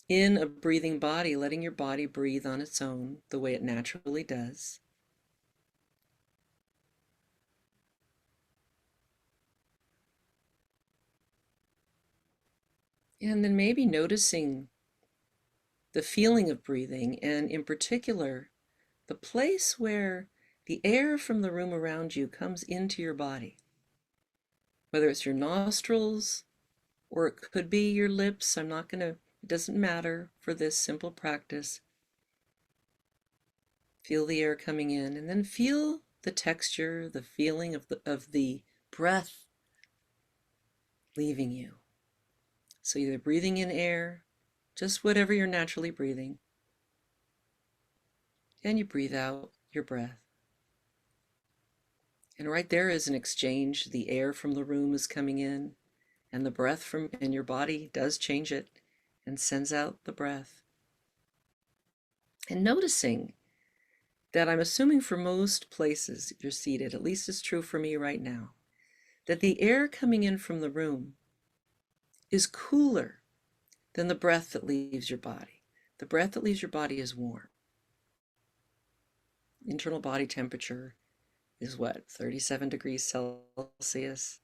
in a breathing body, letting your body breathe on its own the way it naturally does. And then maybe noticing the feeling of breathing, and in particular, the place where the air from the room around you comes into your body, whether it's your nostrils or it could be your lips. It doesn't matter for this simple practice. Feel the air coming in, and then feel the texture, the feeling of the breath leaving you. So either breathing in air, just whatever you're naturally breathing, and you breathe out your breath. And right there is an exchange. The air from the room is coming in, and the breath from and your body does change it and sends out the breath. And noticing that, I'm assuming for most places you're seated, at least it's true for me right now, that the air coming in from the room is cooler than the breath that leaves your body. The breath that leaves your body is warm. Internal body temperature is what, 37 degrees Celsius,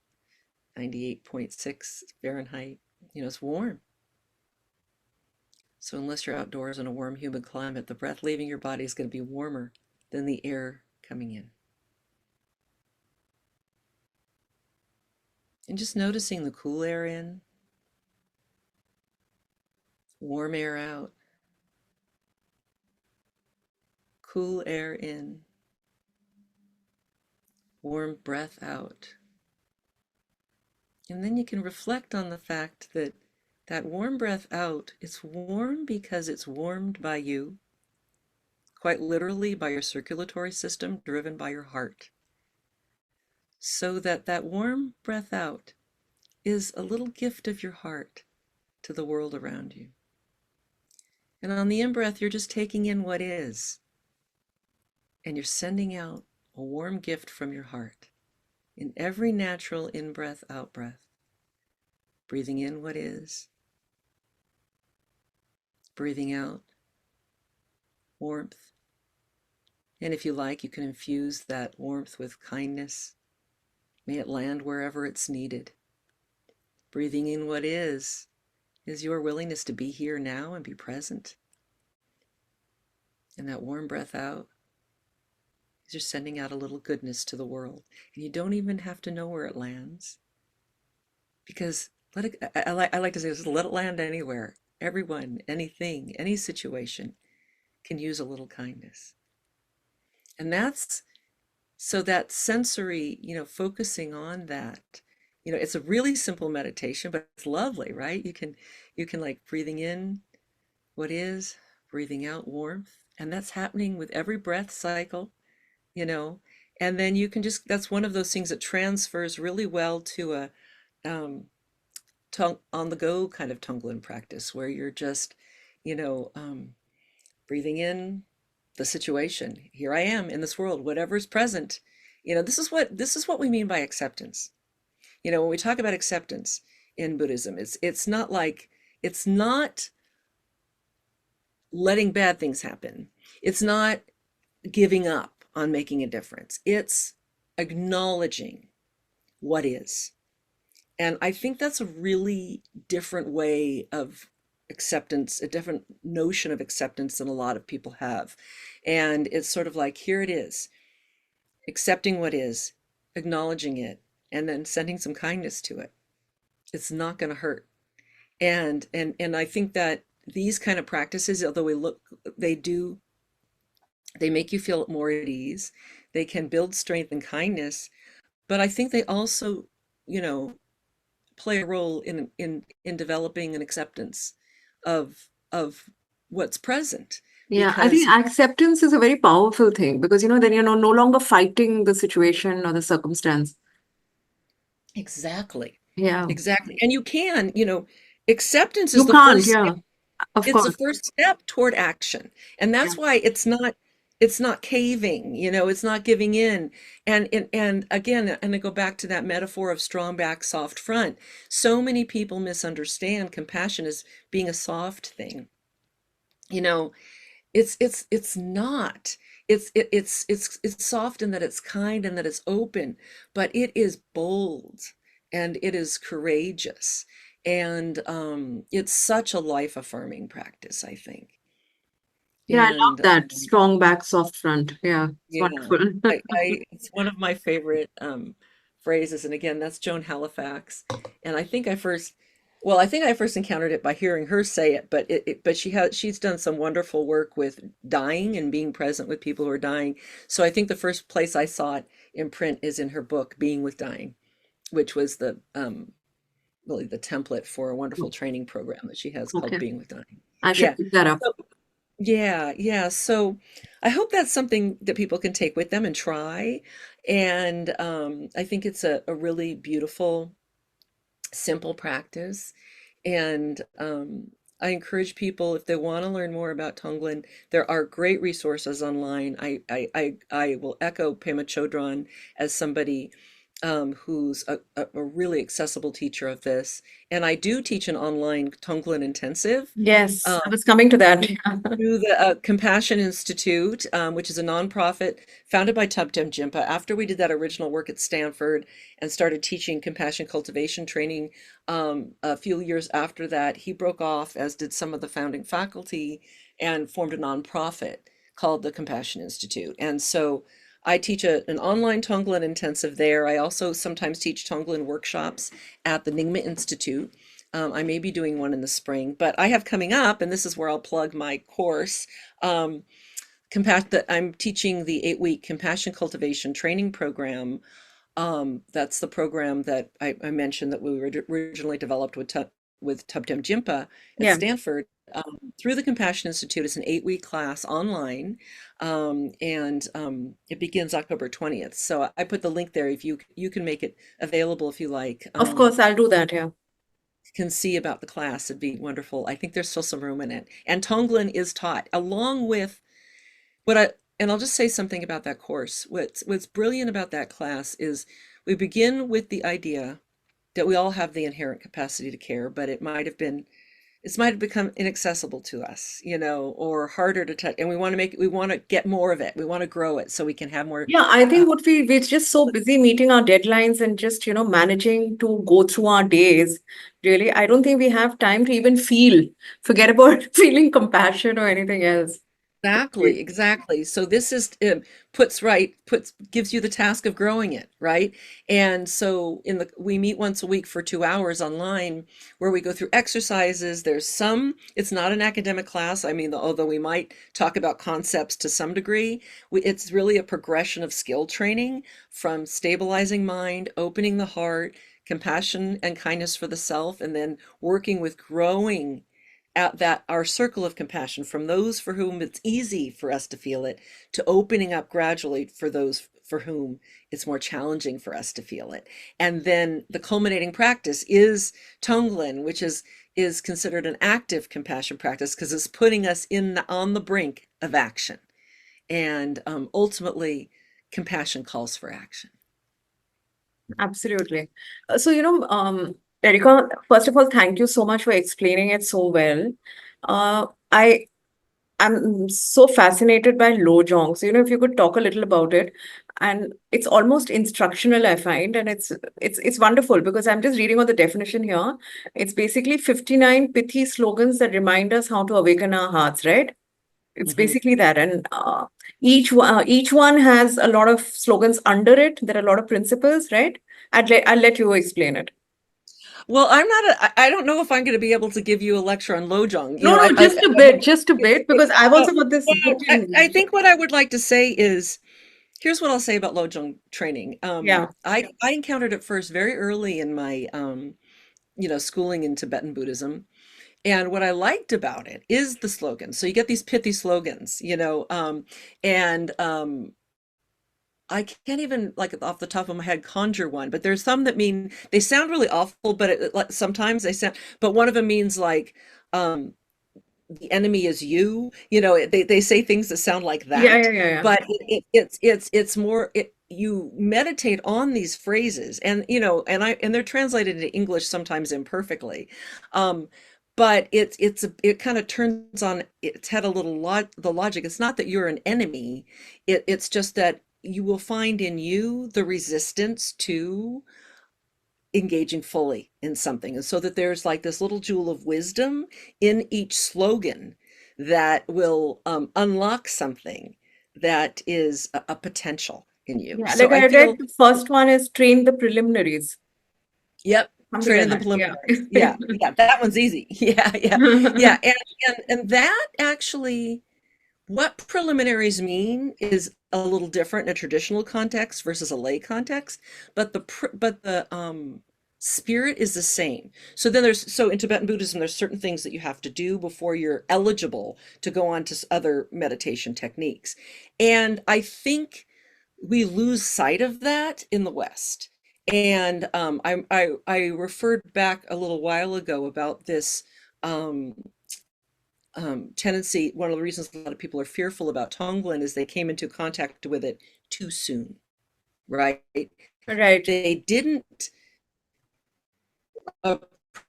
98.6 Fahrenheit. It's warm. So unless you're outdoors in a warm, humid climate, the breath leaving your body is going to be warmer than the air coming in. And just noticing the cool air in, warm air out, cool air in, warm breath out. And then you can reflect on the fact that that warm breath out, it's warm because it's warmed by you, quite literally by your circulatory system, driven by your heart. So that warm breath out is a little gift of your heart to the world around you. And on the in-breath, you're just taking in what is, and you're sending out a warm gift from your heart in every natural in-breath, out-breath. Breathing in what is, breathing out warmth. And if you like, you can infuse that warmth with kindness. May it land wherever it's needed. Breathing in what is your willingness to be here now and be present. And that warm breath out is you're sending out a little goodness to the world. And you don't even have to know where it lands. Because I like to say this, let it land anywhere. Everyone, anything, any situation can use a little kindness. And that's so that sensory, focusing on that, it's a really simple meditation, but it's lovely, right? You can like breathing in what is, breathing out warmth, and that's happening with every breath cycle, you know, and then you can just, that's one of those things that transfers really well to a on the go kind of Tonglen practice where you're just, you know, breathing in the situation. Here I am in this world, whatever's present. This is what we mean by acceptance. When we talk about acceptance in Buddhism, it's not letting bad things happen. It's not giving up on making a difference. It's acknowledging what is. And I think that's a really different way of acceptance, a different notion of acceptance than a lot of people have. And it's sort of like, here it is, accepting what is, acknowledging it, and then sending some kindness to it. It's not going to hurt. And I think that these kind of practices, although they make you feel more at ease. They can build strength and kindness, but I think they also, you know, play a role in developing an acceptance of what's present. Yeah, I Because think acceptance is a very powerful thing because, then you're no longer fighting the situation or the circumstance. exactly, Yeah, exactly. And you can, acceptance is you the can't. first Yeah, step. of It's the course. first step toward action. And Yeah. that's why it's not caving, it's not giving in. And again, and I go back to that metaphor of strong back, soft front. So many people misunderstand compassion as being a soft thing. You know, it's not. It's soft in that it's kind and that it's open, but it is bold and it is courageous. And it's such a life affirming practice, I think. Yeah, I love And that. Strong back, soft front. Yeah, it's yeah, wonderful. it's one of my favorite phrases. And again, that's Joan Halifax. And I think I first encountered it by hearing her say it, but she's done some wonderful work with dying and being present with people who are dying. So I think the first place I saw it in print is in her book, Being with Dying, which was the really the template for a wonderful training program that she has called Okay, Being with Dying. I should Yeah. pick that up. So yeah, yeah. So I hope that's something that people can take with them and try. And I think it's a really beautiful, simple practice. And I encourage people, if they want to learn more about Tonglen, there are great resources online. I will echo Pema Chodron as somebody who's a really accessible teacher of this. And I do teach an online Tonglen intensive. Yes, Um, I was coming to that. through the Compassion Institute, which is a nonprofit founded by Tubtem Jimpa. After we did that original work at Stanford and started teaching compassion cultivation training, a few years after that, he broke off, as did some of the founding faculty, and formed a nonprofit called the Compassion Institute. And so I teach an online Tonglen intensive there. I also sometimes teach Tonglen workshops at the Nyingma Institute. I may be doing one in the spring, but I have coming up, and this is where I'll plug my course. That I'm teaching the 8-week compassion cultivation training program. That's the program that I mentioned that we originally developed with Tubtem Jimpa at Yeah, Stanford through the Compassion Institute. It's an 8-week class online, and it begins October 20th. So I put the link there if you can make it available if you like. of course, I'll do that. Yeah. can see about the class, it'd be wonderful. I think there's still some room in it. And Tonglen is taught along with what I, and I'll just say something about that course. What's brilliant about that class is we begin with the idea that we all have the inherent capacity to care, but it might have become inaccessible to us, or harder to touch. And we want to get more of it. We want to grow it so we can have more. Yeah, I think we're just so busy meeting our deadlines and just, managing to go through our days. Really, I don't think we have time to even feel, forget about feeling compassion or anything else. Exactly, exactly. So this is gives you the task of growing it, right? And so we meet once a week for 2 hours online where we go through exercises. It's not an academic class. I mean, although we might talk about concepts to some degree, it's really a progression of skill training from stabilizing mind, opening the heart, compassion and kindness for the self, and then working with growing at that our circle of compassion from those for whom it's easy for us to feel it to opening up gradually for those for whom it's more challenging for us to feel it. And then the culminating practice is Tonglen, which is considered an active compassion practice because it's putting us on the brink of action. And ultimately, compassion calls for action. Absolutely. So, Erika, first of all, thank you so much for explaining it so well. I am so fascinated by Lojong. So, if you could talk a little about it, and it's almost instructional, I find, and it's wonderful because I'm just reading on the definition here. It's basically 59 pithy slogans that remind us how to awaken our hearts, right? It's Mhm. basically that, and each one has a lot of slogans under it. There are a lot of principles, right? I'll let you explain it. Well, I don't know if I'm going to be able to give you a lecture on Lojong. No, no, just a bit, because I've Uh, also got this book well, I in. think what I would like to say is here's what I'll say about Lojong training. Yeah, I encountered it first very early in my schooling in Tibetan Buddhism. And what I liked about it is the slogans. So you get these pithy slogans, and I can't even like off the top of my head conjure one, but there's some that mean they sound really awful, but like sometimes they sound. But one of them means like um, the enemy is you. They say things that sound like yeah, that, yeah, yeah, yeah. but it's more. You meditate on these phrases, and and they're translated into English sometimes imperfectly. Um, but it kind of turns on its head a little the logic. It's not that you're an enemy. It's just that you will find in you the resistance to engaging fully in something. And so that there's like this little jewel of wisdom in each slogan that will unlock something that is a potential in you. Yeah, So like I I read feel, the first one is train the preliminaries, yep, something like training the that. Yeah. preliminaries. Yeah, yeah, that one's easy. Yeah, yeah, yeah. And that actually, what preliminaries mean is a little different in a traditional context versus a lay context, but the spirit is the same. So in Tibetan Buddhism, there's certain things that you have to do before you're eligible to go on to other meditation techniques. And I think we lose sight of that in the West. And I referred back a little while ago about this um, tendency. One of the reasons a lot of people are fearful about Tonglen is they came into contact with it too soon, right? Right. They didn't. A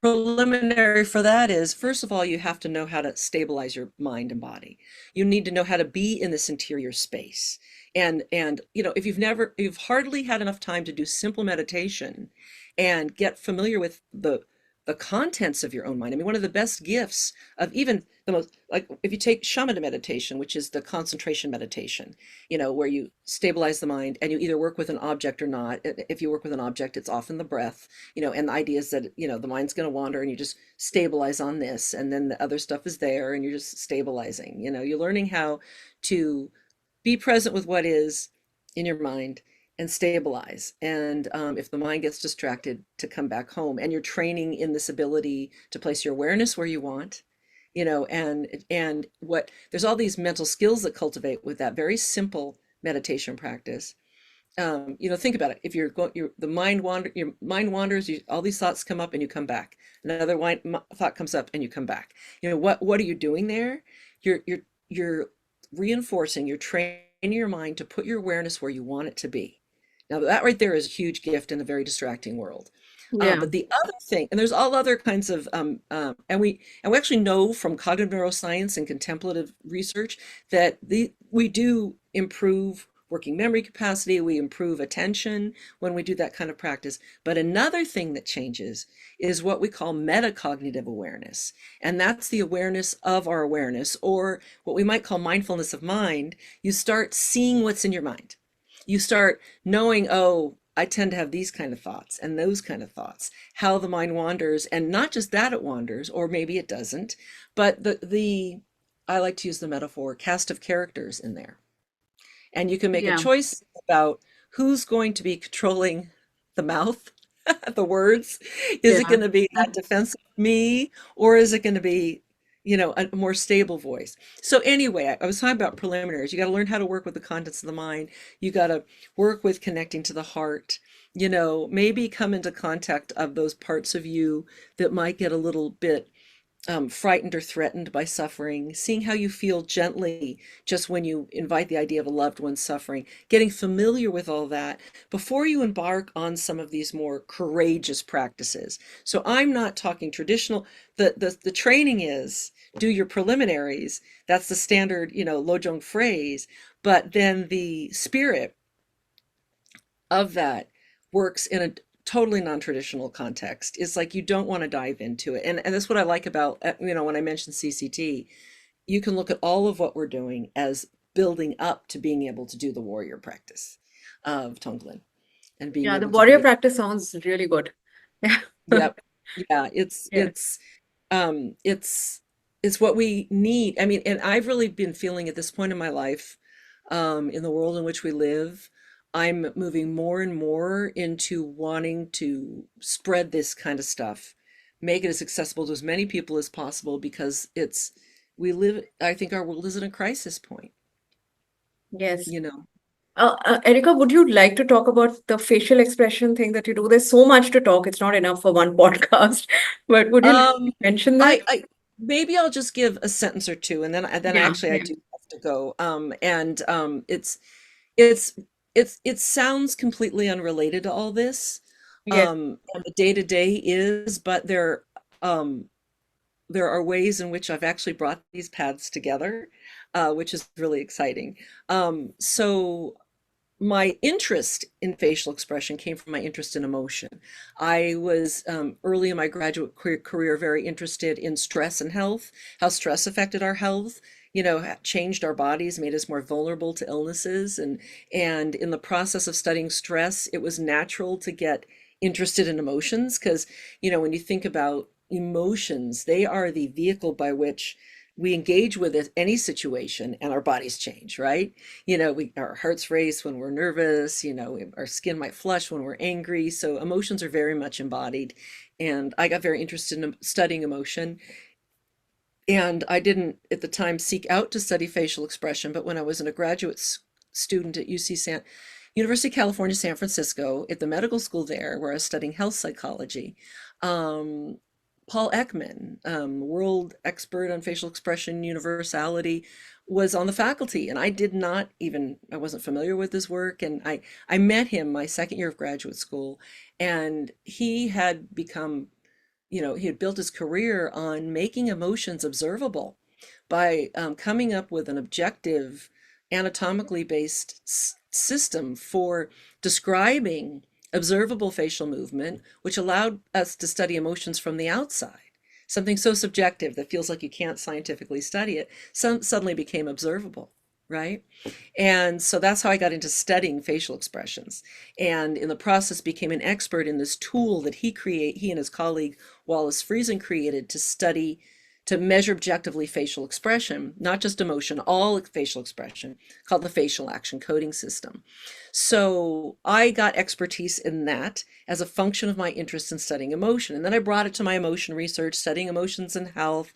preliminary for that is, first of all, you have to know how to stabilize your mind and body. You need to know how to be in this interior space. And if you've hardly had enough time to do simple meditation and get familiar with the contents of your own mind. I mean, one of the best gifts of even the most, like if you take shamatha meditation, which is the concentration meditation, where you stabilize the mind and you either work with an object or not. If you work with an object, it's often the breath, and the idea is that, the mind's going to wander and you just stabilize on this, and then the other stuff is there and you're just stabilizing. You're learning how to be present with what is in your mind and stabilize. And if the mind gets distracted, to come back home. And you're training in this ability to place your awareness where you want, and what there's all these mental skills that cultivate with that very simple meditation practice. think about it. If you're going, your mind wanders, all these thoughts come up and you come back. Another thought comes up and you come back. What are you doing there? You're reinforcing, you're training your mind to put your awareness where you want it to be. Now that right there is a huge gift in a very distracting world. Yeah. But the other thing, and there's all other kinds of, and we actually know from cognitive neuroscience and contemplative research that we do improve working memory capacity, we improve attention when we do that kind of practice. But another thing that changes is what we call metacognitive awareness, and that's the awareness of our awareness, or what we might call mindfulness of mind. You start seeing what's in your mind. You start knowing, oh, I tend to have these kind of thoughts and those kind of thoughts, how the mind wanders, and not just that it wanders, or maybe it doesn't, but the I like to use the metaphor cast of characters in there. And you can make a Yeah. choice about who's going to be controlling the mouth, the words. Is it Yeah. going to be that defensive me, or is it going to be, a more stable voice? So anyway, I was talking about preliminaries. You got to learn how to work with the contents of the mind. You got to work with connecting to the heart. Maybe come into contact of those parts of you that might get a little bit frightened or threatened by suffering, seeing how you feel gently just when you invite the idea of a loved one suffering, getting familiar with all that before you embark on some of these more courageous practices. So I'm not talking traditional, the training is do your preliminaries. That's the standard, Lojong phrase, but then the spirit of that works in a totally non-traditional context. It's like you don't want to dive into it. And that's what I like about, when I mentioned CCT, you can look at all of what we're doing as building up to being able to do the warrior practice of Tonglen and being Yeah, the able to warrior be, practice sounds really good. Yeah. yep, yeah, it's, Yeah. it's, um, it's, it's what we need. I mean, and I've really been feeling at this point in my life, in the world in which we live, I'm moving more and more into wanting to spread this kind of stuff, make it as accessible to as many people as possible because I think our world is in a crisis point, Yes. you know. Erika, would you like to talk about the facial expression thing that you do? There's so much to talk. It's not enough for one podcast, but would you like to Um, mention that? I maybe I'll just give a sentence or two, and then Yeah. actually I Yeah. do have to go. And it's it sounds completely unrelated to all this, Yes. and the day to day is, but um there are ways in which I've actually brought these paths together, which is really exciting. So my interest in facial expression came from my interest in emotion. I was early in my graduate career very interested in stress and health, how stress affected our health, changed our bodies, made us more vulnerable to illnesses. And in the process of studying stress, it was natural to get interested in emotions because, when you think about emotions, they are the vehicle by which we engage with any situation and our bodies change, right? Our hearts race when we're nervous, our skin might flush when we're angry. So emotions are very much embodied. And I got very interested in studying emotion. And I didn't at the time seek out to study facial expression, but when I was a graduate student at University of California, San Francisco, at the medical school there, where I was studying health psychology, um, Paul Ekman, world expert on facial expression universality, was on the faculty, and I wasn't familiar with his work, and I met him my second year of graduate school, and he had built his career on making emotions observable by coming up with an objective, anatomically based system for describing observable facial movement, which allowed us to study emotions from the outside. Something so subjective that feels like you can't scientifically study it suddenly became observable, right? And so that's how I got into studying facial expressions. And in the process became an expert in this tool that he and his colleague Wallace Friesen created to measure objectively facial expression, not just emotion, all facial expression, called the facial action coding system. So I got expertise in that as a function of my interest in studying emotion. And then I brought it to my emotion research, studying emotions and health,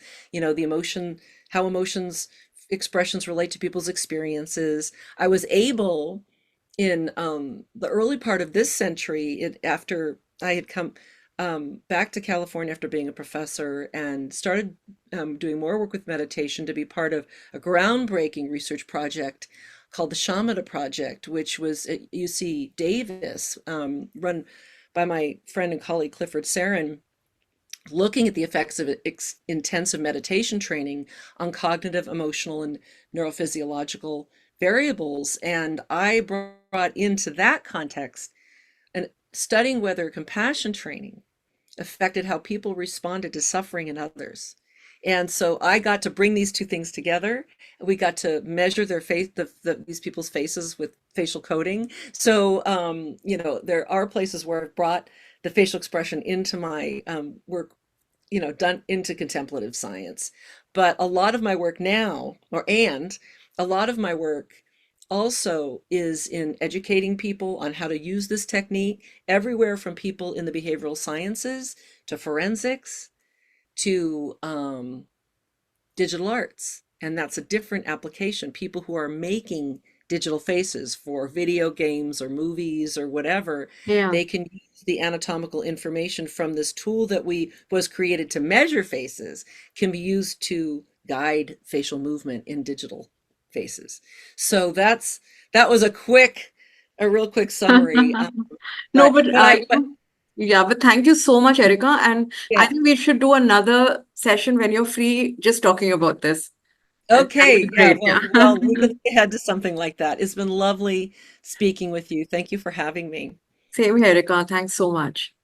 how emotions expressions relate to people's experiences. I was able in the early part of this century, after I had come back to California after being a professor and started doing more work with meditation to be part of a groundbreaking research project called the Shamatha Project, which was at UC Davis, run by my friend and colleague Clifford Sarin, looking at the effects of intensive meditation training on cognitive, emotional, and neurophysiological variables. And I brought into that context and studying whether compassion training affected how people responded to suffering in others. And so I got to bring these two things together. We got to measure their face, these people's faces with facial coding. So, there are places where I've brought the facial expression into my work, done into contemplative science. But a lot of my work now, a lot of my work also is in educating people on how to use this technique, everywhere from people in the behavioral sciences to forensics to digital arts. And that's a different application. People who are making digital faces for video games or movies or whatever, Yeah. they can use the anatomical information from this tool that was created to measure faces, can be used to guide facial movement in digital faces. So that was a real quick summary. No, But yeah, but thank you so much, Erika. And I yeah. think we should do another session when you're free, just talking about this. That would be Okay, yeah, great. Yeah. well, we can look ahead to something like that. It's been lovely speaking with you. Thank you for having me. Same here, Erika. Thanks so much.